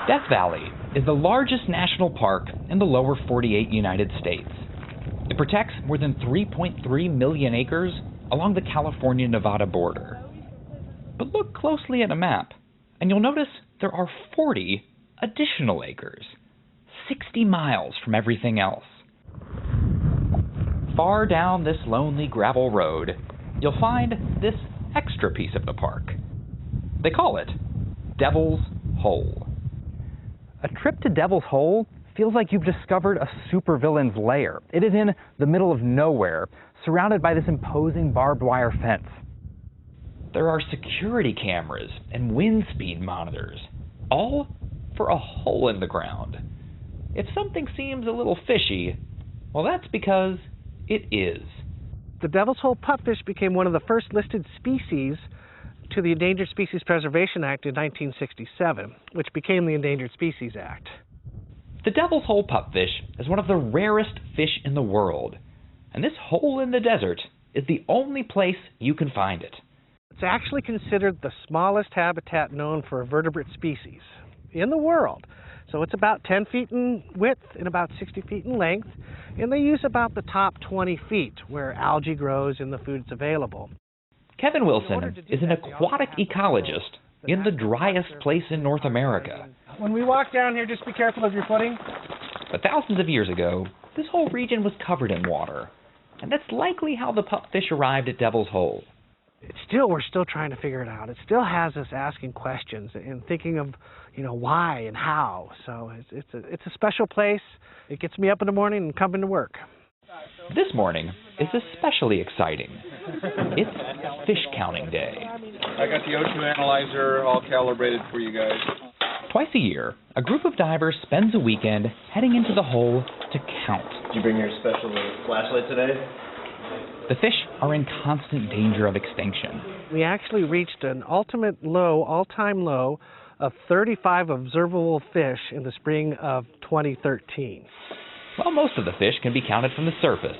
Death Valley is the largest national park in the lower 48 United States. It protects more than 3.3 million acres along the California-Nevada border. But look closely at a map, and you'll notice there are 40 additional acres, 60 miles from everything else. Far down this lonely gravel road, you'll find this extra piece of the park. They call it Devil's Hole. A trip to Devil's Hole feels like you've discovered a supervillain's lair. It is in the middle of nowhere, surrounded by this imposing barbed wire fence. There are security cameras and wind speed monitors, all for a hole in the ground. If something seems a little fishy, well, that's because it is. The Devil's Hole pupfish became one of the first listed species to the Endangered Species Preservation Act in 1967, which became the Endangered Species Act. The Devil's Hole pupfish is one of the rarest fish in the world, and this hole in the desert is the only place you can find it. It's actually considered the smallest habitat known for a vertebrate species in the world. So it's about 10 feet in width and about 60 feet in length, and they use about the top 20 feet where algae grows and the food's available. Kevin Wilson is an aquatic ecologist in the driest place in North America. When we walk down here, just be careful of your footing. But thousands of years ago, this whole region was covered in water, and that's likely how the pupfish arrived at Devil's Hole. We're still trying to figure it out. It still has us asking questions and thinking of, why and how. So it's a special place. It gets me up in the morning and coming to work. This morning is especially exciting. It's fish counting day. I got the O2 analyzer all calibrated for you guys. Twice a year, a group of divers spends a weekend heading into the hole to count. Did you bring your special flashlight today? The fish are in constant danger of extinction. We actually reached an all-time low of 35 observable fish in the spring of 2013. Well, most of the fish can be counted from the surface.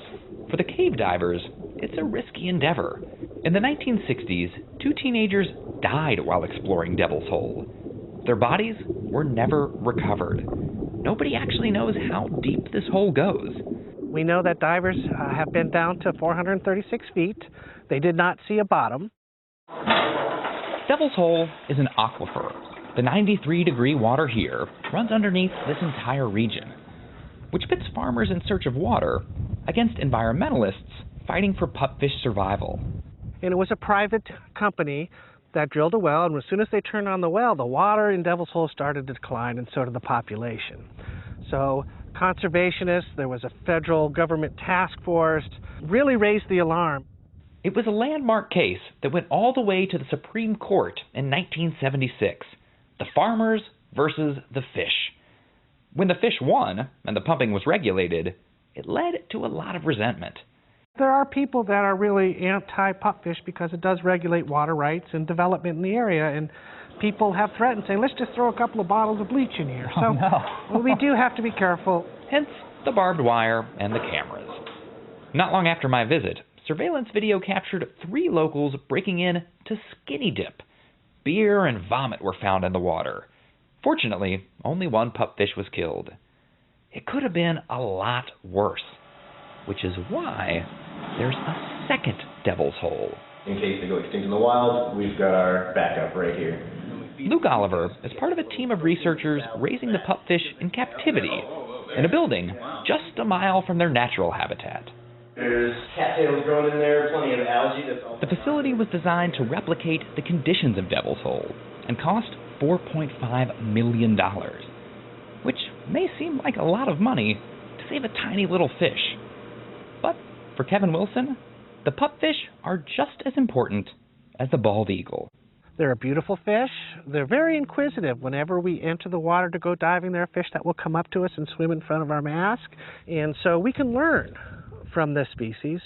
For the cave divers, it's a risky endeavor. In the 1960s, 2 teenagers died while exploring Devil's Hole. Their bodies were never recovered. Nobody actually knows how deep this hole goes. We know that divers have been down to 436 feet. They did not see a bottom. Devil's Hole is an aquifer. The 93-degree water here runs underneath this entire region, which pits farmers in search of water against environmentalists fighting for pupfish survival. And it was a private company that drilled a well, and as soon as they turned on the well, the water in Devil's Hole started to decline, and so did the population. So conservationists, there was a federal government task force, really raised the alarm. It was a landmark case that went all the way to the Supreme Court in 1976, the farmers versus the fish. When the fish won and the pumping was regulated, it led to a lot of resentment. There are people that are really anti-pupfish because it does regulate water rights and development in the area, and people have threatened saying, let's just throw a couple of bottles of bleach in here. Oh, so we do have to be careful. Hence the barbed wire and the cameras. Not long after my visit, surveillance video captured 3 locals breaking in to skinny dip. Beer and vomit were found in the water. Fortunately, only 1 pupfish was killed. It could have been a lot worse, which is why there's a second Devil's Hole. In case they go extinct in the wild, we've got our backup right here. Luke Oliver is part of a team of researchers raising the pupfish in captivity in a building just a mile from their natural habitat. There's cattails growing in there, plenty of algae. The facility was designed to replicate the conditions of Devil's Hole and cost $4.5 million, which may seem like a lot of money to save a tiny little fish. But for Kevin Wilson, the pupfish are just as important as the bald eagle. They're a beautiful fish. They're very inquisitive. Whenever we enter the water to go diving, there are fish that will come up to us and swim in front of our mask. And so we can learn from this species.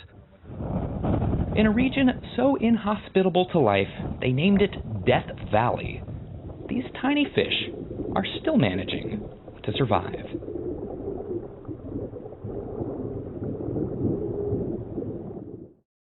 In a region so inhospitable to life, they named it Death Valley. These tiny fish are still managing to survive.